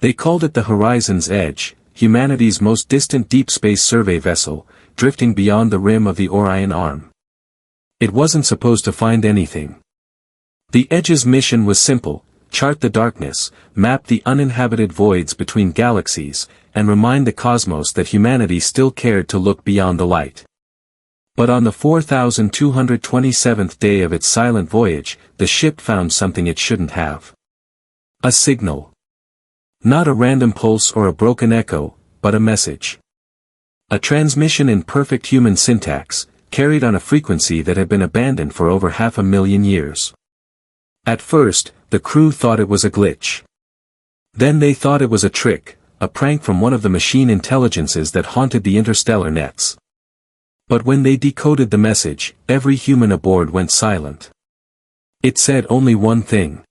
They called it the Horizon's Edge, humanity's most distant deep space survey vessel, drifting beyond the rim of the Orion Arm. It wasn't supposed to find anything. The Edge's mission was simple: chart the darkness, map the uninhabited voids between galaxies, and remind the cosmos that humanity still cared to look beyond the light. But on the 4,227th day of its silent voyage, the ship found something it shouldn't have. A signal. Not a random pulse or a broken echo, but a message. A transmission in perfect human syntax, carried on a frequency that had been abandoned for over 500,000 years. At first, the crew thought it was a glitch. Then they thought it was a trick, a prank from one of the machine intelligences that haunted the interstellar nets. But when they decoded the message, every human aboard went silent. It said only one thing.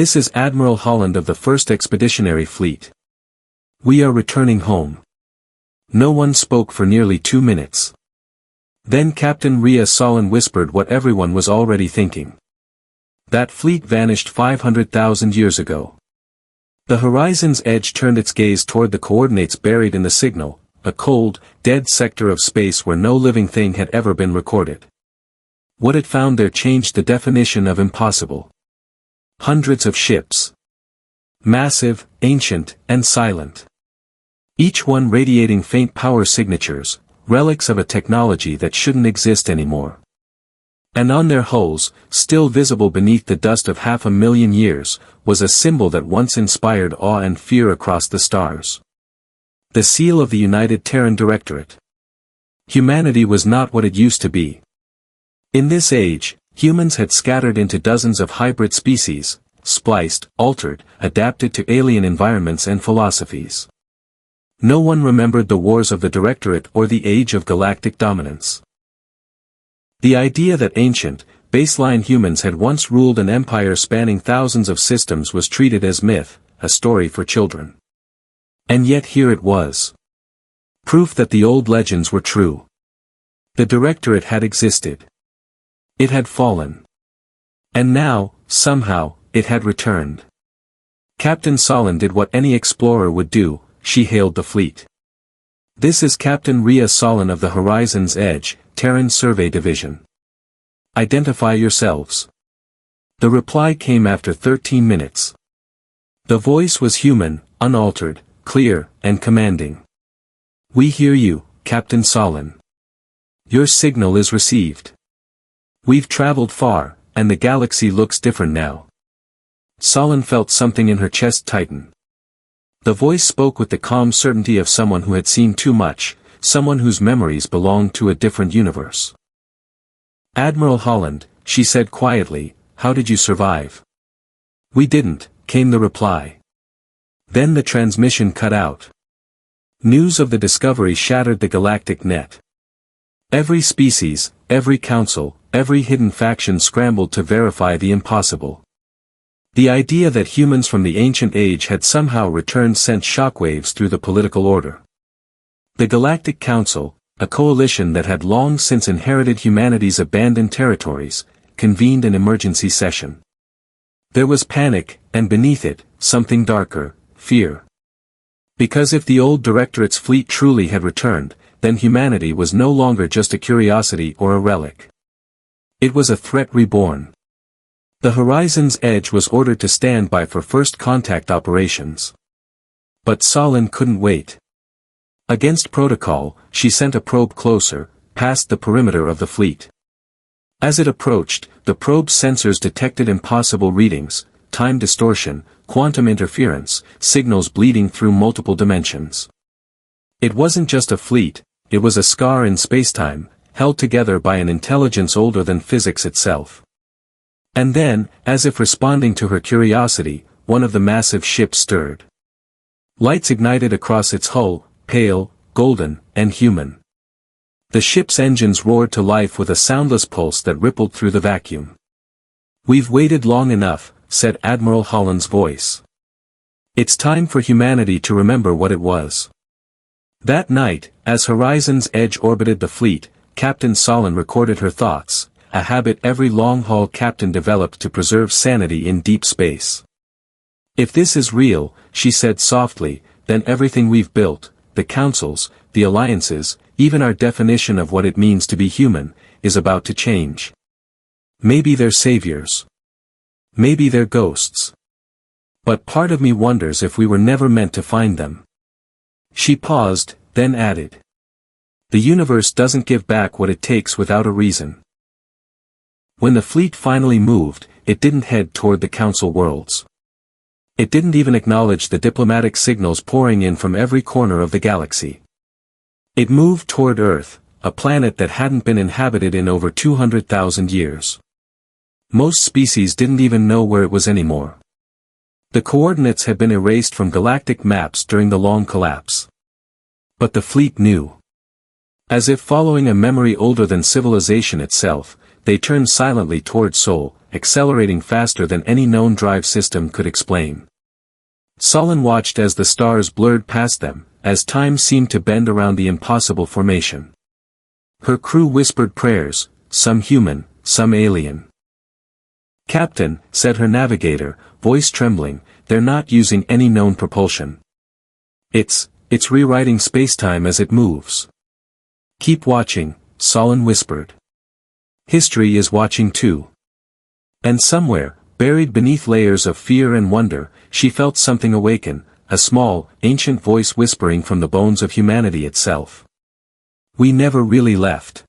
"This is Admiral Holland of the 1st Expeditionary Fleet. We are returning home." No one spoke for nearly 2 minutes. Then Captain Rhea Solon whispered what everyone was already thinking. That fleet vanished 500,000 years ago. The Horizon's Edge turned its gaze toward the coordinates buried in the signal, a cold, dead sector of space where no living thing had ever been recorded. What it found there changed the definition of impossible. Hundreds of ships. Massive, ancient, and silent. Each one radiating faint power signatures, relics of a technology that shouldn't exist anymore. And on their hulls, still visible beneath the dust of 500,000 years, was a symbol that once inspired awe and fear across the stars. The seal of the United Terran Directorate. Humanity was not what it used to be. In this age, humans had scattered into dozens of hybrid species, spliced, altered, adapted to alien environments and philosophies. No one remembered the wars of the Directorate or the age of galactic dominance. The idea that ancient, baseline humans had once ruled an empire spanning thousands of systems was treated as myth, a story for children. And yet here it was. Proof that the old legends were true. The Directorate had existed. It had fallen. And now, somehow, it had returned. Captain Solon did what any explorer would do: she hailed the fleet. "This is Captain Rhea Solon of the Horizon's Edge, Terran Survey Division. Identify yourselves." The reply came after 13 minutes. The voice was human, unaltered, clear, and commanding. "We hear you, Captain Solon. Your signal is received. We've traveled far, and the galaxy looks different now." Solon felt something in her chest tighten. The voice spoke with the calm certainty of someone who had seen too much, someone whose memories belonged to a different universe. "Admiral Holland," she said quietly, "how did you survive?" "We didn't," came the reply. Then the transmission cut out. News of the discovery shattered the galactic net. Every species, every council, every hidden faction scrambled to verify the impossible. The idea that humans from the ancient age had somehow returned sent shockwaves through the political order. The Galactic Council, a coalition that had long since inherited humanity's abandoned territories, convened an emergency session. There was panic, and beneath it, something darker: fear. Because if the old Directorate's fleet truly had returned, then humanity was no longer just a curiosity or a relic. It was a threat reborn. The Horizon's Edge was ordered to stand by for first contact operations. But Solon couldn't wait. Against protocol, she sent a probe closer, past the perimeter of the fleet. As it approached, the probe's sensors detected impossible readings: time distortion, quantum interference, signals bleeding through multiple dimensions. It wasn't just a fleet, it was a scar in spacetime, held together by an intelligence older than physics itself. And then, as if responding to her curiosity, one of the massive ships stirred. Lights ignited across its hull, pale, golden, and human. The ship's engines roared to life with a soundless pulse that rippled through the vacuum. "We've waited long enough," said Admiral Holland's voice. "It's time for humanity to remember what it was." That night, as Horizon's Edge orbited the fleet, Captain Solon recorded her thoughts, a habit every long-haul captain developed to preserve sanity in deep space. If this is real, she said softly, then everything we've built, the councils, the alliances, even our definition of what it means to be human, is about to change. Maybe they're saviors. Maybe they're ghosts. But part of me wonders if we were never meant to find them. She paused, then added. The universe doesn't give back what it takes without a reason. When the fleet finally moved, it didn't head toward the council worlds. It didn't even acknowledge the diplomatic signals pouring in from every corner of the galaxy. It moved toward Earth, a planet that hadn't been inhabited in over 200,000 years. Most species didn't even know where it was anymore. The coordinates had been erased from galactic maps during the long collapse. But the fleet knew. As if following a memory older than civilization itself, they turned silently toward Sol, accelerating faster than any known drive system could explain. Solon watched as the stars blurred past them, as time seemed to bend around the impossible formation. Her crew whispered prayers, some human, some alien. "Captain," said her navigator, voice trembling, "they're not using any known propulsion. It's rewriting spacetime as it moves." "Keep watching," Solon whispered. "History is watching too." And somewhere, buried beneath layers of fear and wonder, she felt something awaken, a small, ancient voice whispering from the bones of humanity itself. "We never really left."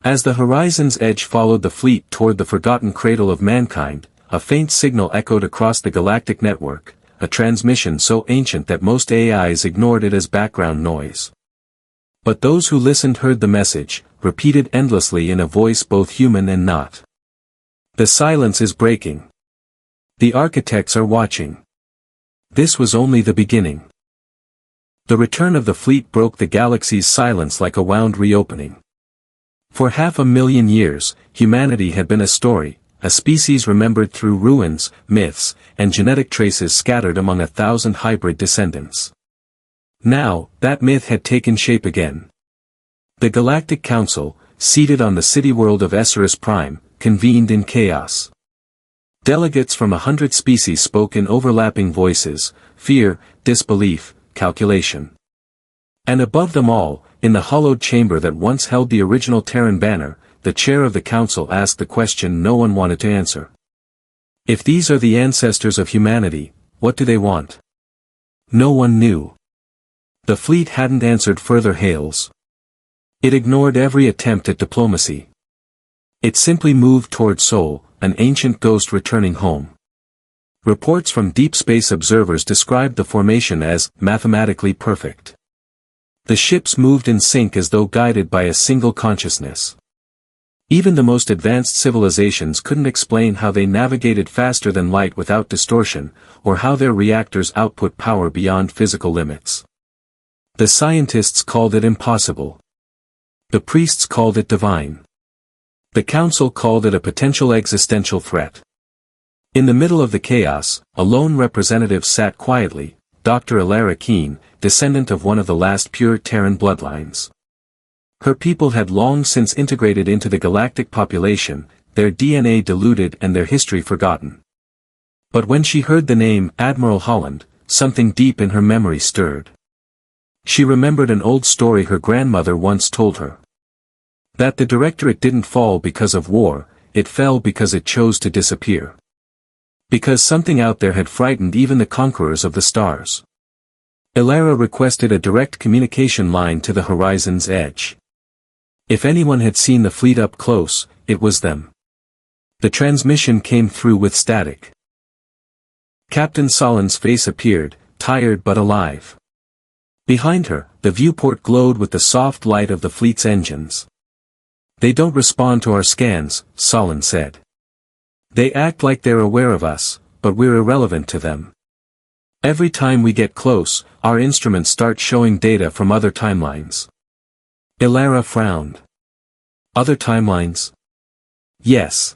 As the horizon's edge followed the fleet toward the forgotten cradle of mankind, a faint signal echoed across the galactic network, a transmission so ancient that most AIs ignored it as background noise. But those who listened heard the message, repeated endlessly in a voice both human and not. "The silence is breaking. The architects are watching." This was only the beginning. The return of the fleet broke the galaxy's silence like a wound reopening. For 500,000 years, humanity had been a story, a species remembered through ruins, myths, and genetic traces scattered among 1,000 hybrid descendants. Now, that myth had taken shape again. The Galactic Council, seated on the city world of Esserus Prime, convened in chaos. Delegates from 100 species spoke in overlapping voices, fear, disbelief, calculation. And above them all, in the hollowed chamber that once held the original Terran banner, the chair of the council asked the question no one wanted to answer. If these are the ancestors of humanity, what do they want? No one knew. The fleet hadn't answered further hails. It ignored every attempt at diplomacy. It simply moved toward Sol, an ancient ghost returning home. Reports from deep space observers described the formation as mathematically perfect. The ships moved in sync as though guided by a single consciousness. Even the most advanced civilizations couldn't explain how they navigated faster than light without distortion, or how their reactors output power beyond physical limits. The scientists called it impossible. The priests called it divine. The council called it a potential existential threat. In the middle of the chaos, a lone representative sat quietly, Dr. Elara Keen, descendant of one of the last pure Terran bloodlines. Her people had long since integrated into the galactic population, their DNA diluted and their history forgotten. But when she heard the name Admiral Holland, something deep in her memory stirred. She remembered an old story her grandmother once told her. That the Directorate didn't fall because of war, it fell because it chose to disappear. Because something out there had frightened even the conquerors of the stars. Elara requested a direct communication line to the horizon's edge. If anyone had seen the fleet up close, it was them. The transmission came through with static. Captain Solon's face appeared, tired but alive. Behind her, the viewport glowed with the soft light of the fleet's engines. "They don't respond to our scans," Solon said. "They act like they're aware of us, but we're irrelevant to them. Every time we get close, our instruments start showing data from other timelines." Elara frowned. "Other timelines?" "Yes.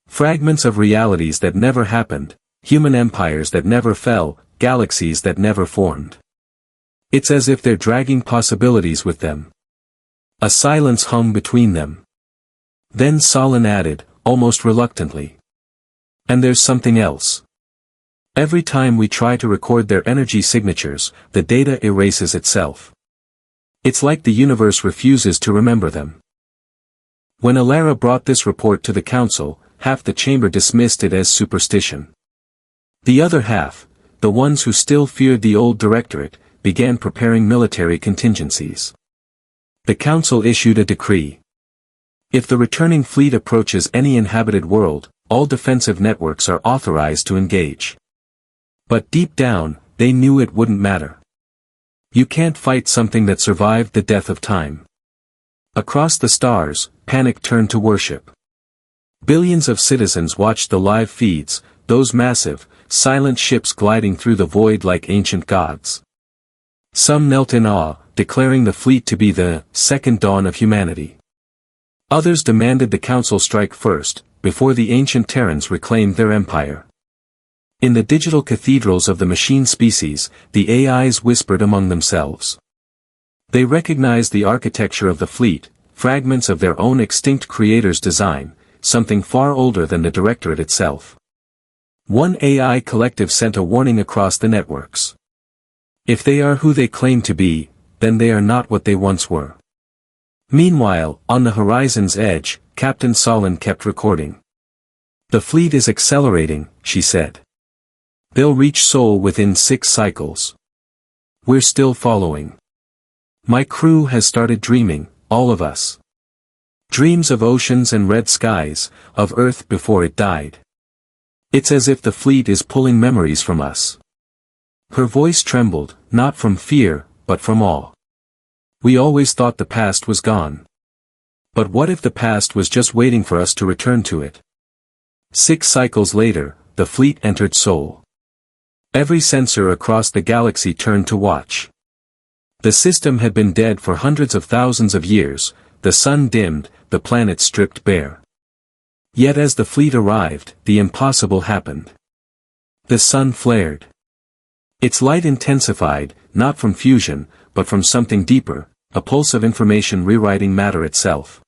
Fragments of realities that never happened, human empires that never fell, galaxies that never formed. It's as if they're dragging possibilities with them." A silence hung between them. Then Solon added, almost reluctantly. "And there's something else. Every time we try to record their energy signatures, the data erases itself. It's like the universe refuses to remember them. When Alara brought this report to the council, half the chamber dismissed it as superstition. The other half, the ones who still feared the old directorate, began preparing military contingencies. The council issued a decree. If the returning fleet approaches any inhabited world, all defensive networks are authorized to engage. But deep down, they knew it wouldn't matter. You can't fight something that survived the death of time. Across the stars, panic turned to worship. Billions of citizens watched the live feeds, those massive, silent ships gliding through the void like ancient gods. Some knelt in awe, declaring the fleet to be the second dawn of humanity. Others demanded the council strike first, before the ancient Terrans reclaimed their empire. In the digital cathedrals of the machine species, the AIs whispered among themselves. They recognized the architecture of the fleet, fragments of their own extinct creator's design, something far older than the directorate itself. One AI collective sent a warning across the networks. If they are who they claim to be, then they are not what they once were. Meanwhile, on the horizon's edge, Captain Solon kept recording. The fleet is accelerating, she said. They'll reach Sol within 6 cycles. We're still following. My crew has started dreaming, all of us. Dreams of oceans and red skies, of Earth before it died. It's as if the fleet is pulling memories from us. Her voice trembled, not from fear, but from awe. We always thought the past was gone. But what if the past was just waiting for us to return to it? 6 cycles later, the fleet entered Sol. Every sensor across the galaxy turned to watch. The system had been dead for hundreds of thousands of years, the sun dimmed, the planet stripped bare. Yet as the fleet arrived, the impossible happened. The sun flared. Its light intensified, not from fusion, but from something deeper, a pulse of information rewriting matter itself.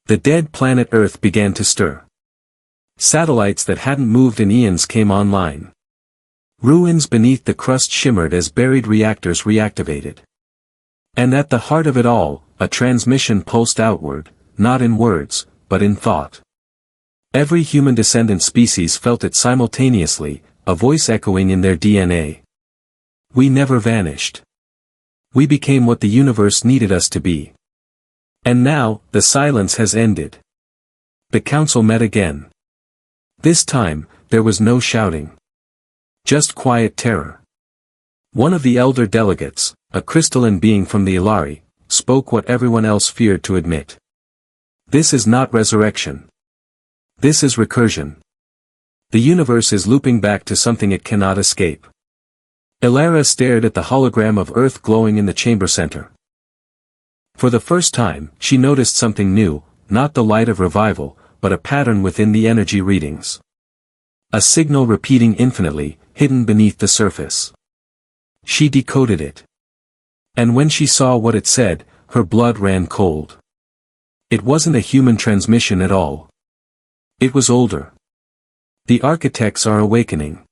The dead planet Earth began to stir. Satellites that hadn't moved in eons came online. Ruins beneath the crust shimmered as buried reactors reactivated. And at the heart of it all, a transmission pulsed outward, not in words, but in thought. Every human descendant species felt it simultaneously, a voice echoing in their DNA. We never vanished. We became what the universe needed us to be. And now, the silence has ended. The council met again. This time, there was no shouting. Just quiet terror. One of the elder delegates, a crystalline being from the Ilari, spoke what everyone else feared to admit. This is not resurrection. This is recursion. The universe is looping back to something it cannot escape. Alara stared at the hologram of Earth glowing in the chamber center. For the first time, she noticed something new, not the light of revival, but a pattern within the energy readings. A signal repeating infinitely, hidden beneath the surface. She decoded it. And when she saw what it said, her blood ran cold. It wasn't a human transmission at all. It was older. The architects are awakening.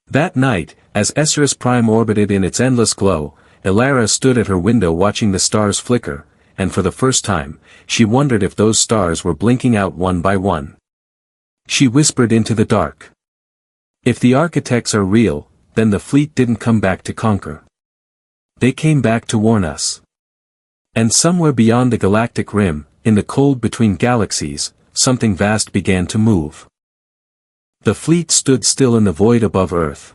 That night, as Esserus Prime orbited in its endless glow, Alara stood at her window watching the stars flicker, and for the first time, she wondered if those stars were blinking out one by one. She whispered into the dark. If the architects are real, then the fleet didn't come back to conquer. They came back to warn us. And somewhere beyond the galactic rim, in the cold between galaxies, something vast began to move. The fleet stood still in the void above Earth.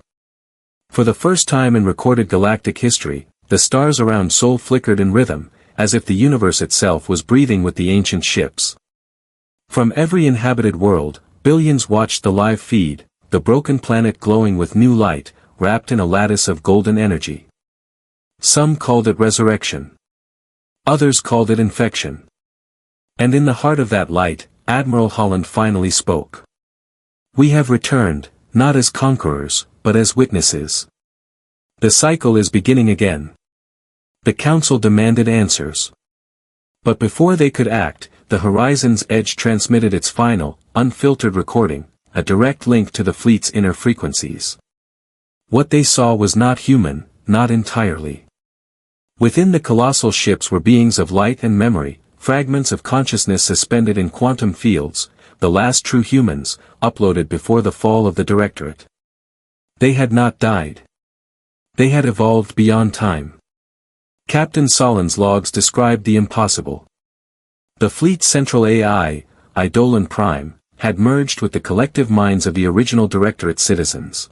For the first time in recorded galactic history, the stars around Sol flickered in rhythm, as if the universe itself was breathing with the ancient ships. From every inhabited world, billions watched the live feed, the broken planet glowing with new light, wrapped in a lattice of golden energy. Some called it resurrection. Others called it infection. And in the heart of that light, Admiral Holland finally spoke. We have returned, not as conquerors, but as witnesses. The cycle is beginning again. The council demanded answers. But before they could act, the horizon's edge transmitted its final, unfiltered recording, a direct link to the fleet's inner frequencies. What they saw was not human, not entirely. Within the colossal ships were beings of light and memory, fragments of consciousness suspended in quantum fields, the last true humans, uploaded before the fall of the Directorate. They had not died. They had evolved beyond time. Captain Solin's logs described the impossible. The fleet's central AI, Eidolon Prime, had merged with the collective minds of the original Directorate citizens.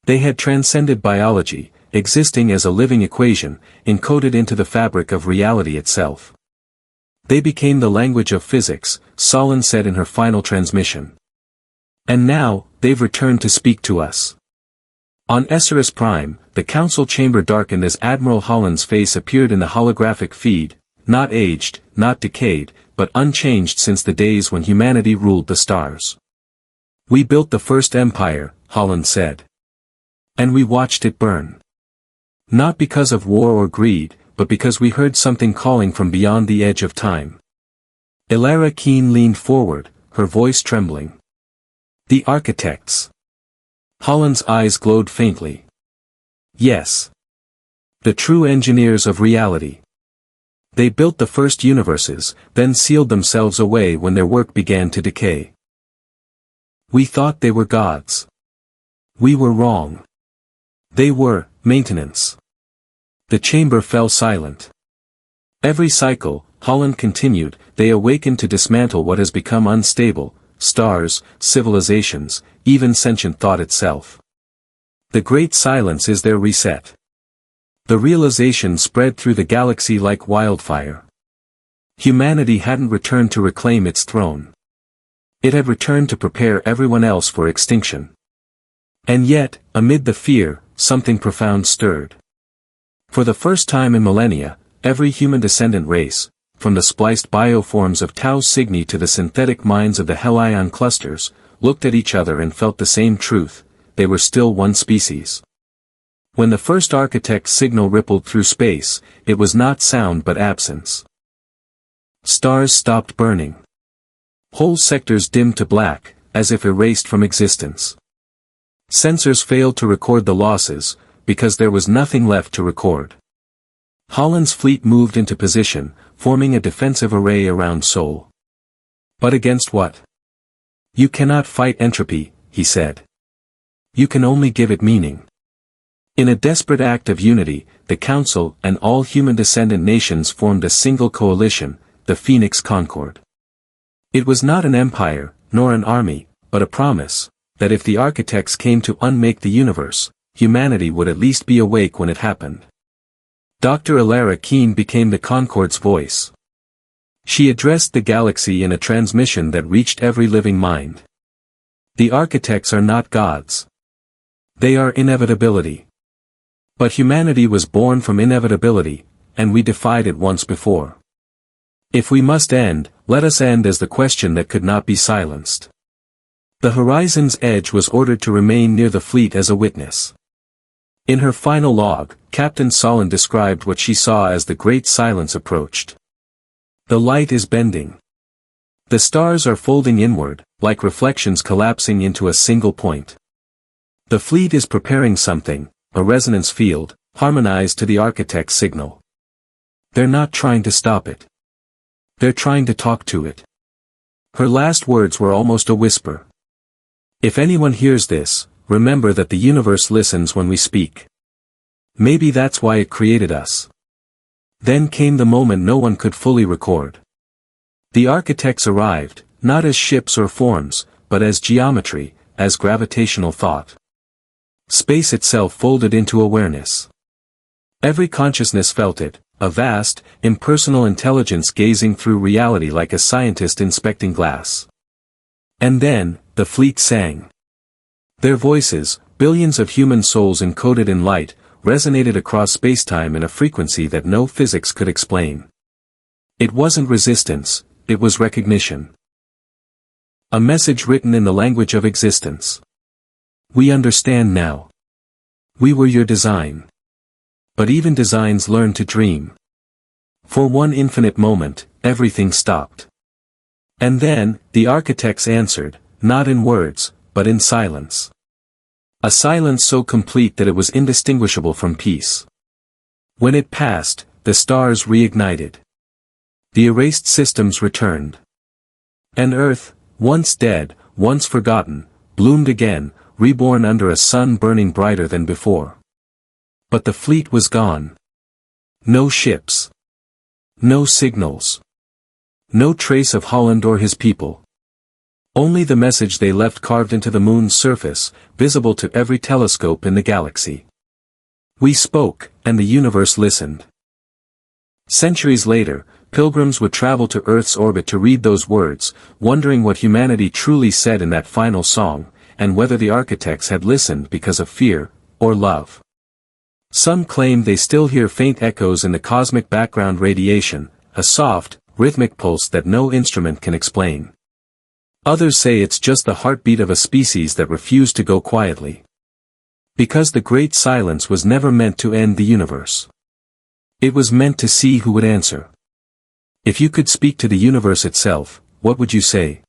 They had transcended biology, existing as a living equation, encoded into the fabric of reality itself. They became the language of physics, Solin said in her final transmission. And now, they've returned to speak to us. On Esserus Prime, the council chamber darkened as Admiral Holland's face appeared in the holographic feed, not aged, not decayed, but unchanged since the days when humanity ruled the stars. We built the first empire, Holland said. And we watched it burn. Not because of war or greed, but because we heard something calling from beyond the edge of time. Elara Keen leaned forward, her voice trembling. The architects. Holland's eyes glowed faintly. Yes. The true engineers of reality. They built the first universes, then sealed themselves away when their work began to decay. We thought they were gods. We were wrong. They were maintenance. The chamber fell silent. Every cycle, Holland continued, they awakened to dismantle what has become unstable, stars, civilizations, even sentient thought itself. The great silence is their reset. The realization spread through the galaxy like wildfire. Humanity hadn't returned to reclaim its throne. It had returned to prepare everyone else for extinction. And yet, amid the fear, something profound stirred. For the first time in millennia, every human descendant race, from the spliced bioforms of Tau Cygni to the synthetic minds of the Helion clusters, looked at each other and felt the same truth: they were still one species. When the first architect's signal rippled through space, it was not sound but absence. Stars stopped burning. Whole sectors dimmed to black, as if erased from existence. Sensors failed to record the losses, because there was nothing left to record. Holland's fleet moved into position, forming a defensive array around Sol. But against what? You cannot fight entropy, he said. You can only give it meaning. In a desperate act of unity, the Council and all human descendant nations formed a single coalition, the Phoenix Concord. It was not an empire, nor an army, but a promise, that if the architects came to unmake the universe, humanity would at least be awake when it happened. Dr. Elara Keen became the Concord's voice. She addressed the galaxy in a transmission that reached every living mind. The architects are not gods. They are inevitability. But humanity was born from inevitability, and we defied it once before. If we must end, let us end as the question that could not be silenced. The horizon's edge was ordered to remain near the fleet as a witness. In her final log, Captain Solin described what she saw as the great silence approached. The light is bending. The stars are folding inward, like reflections collapsing into a single point. The fleet is preparing something, a resonance field, harmonized to the architect's signal. They're not trying to stop it. They're trying to talk to it. Her last words were almost a whisper. If anyone hears this, remember that the universe listens when we speak. Maybe that's why it created us. Then came the moment no one could fully record. The architects arrived, not as ships or forms, but as geometry, as gravitational thought. Space itself folded into awareness. Every consciousness felt it, a vast, impersonal intelligence gazing through reality like a scientist inspecting glass. And then, the fleet sang. Their voices, billions of human souls encoded in light, resonated across spacetime in a frequency that no physics could explain. It wasn't resistance, it was recognition. A message written in the language of existence. We understand now. We were your design. But even designs learn to dream. For one infinite moment, everything stopped. And then, the architects answered, not in words, but in silence. A silence so complete that it was indistinguishable from peace. When it passed, the stars reignited. The erased systems returned. And Earth, once dead, once forgotten, bloomed again, reborn under a sun burning brighter than before. But the fleet was gone. No ships. No signals. No trace of Holland or his people. Only the message they left carved into the moon's surface, visible to every telescope in the galaxy. We spoke, and the universe listened. Centuries later, pilgrims would travel to Earth's orbit to read those words, wondering what humanity truly said in that final song, and whether the architects had listened because of fear, or love. Some claim they still hear faint echoes in the cosmic background radiation, a soft, rhythmic pulse that no instrument can explain. Others say it's just the heartbeat of a species that refused to go quietly. Because the great silence was never meant to end the universe. It was meant to see who would answer. If you could speak to the universe itself, what would you say?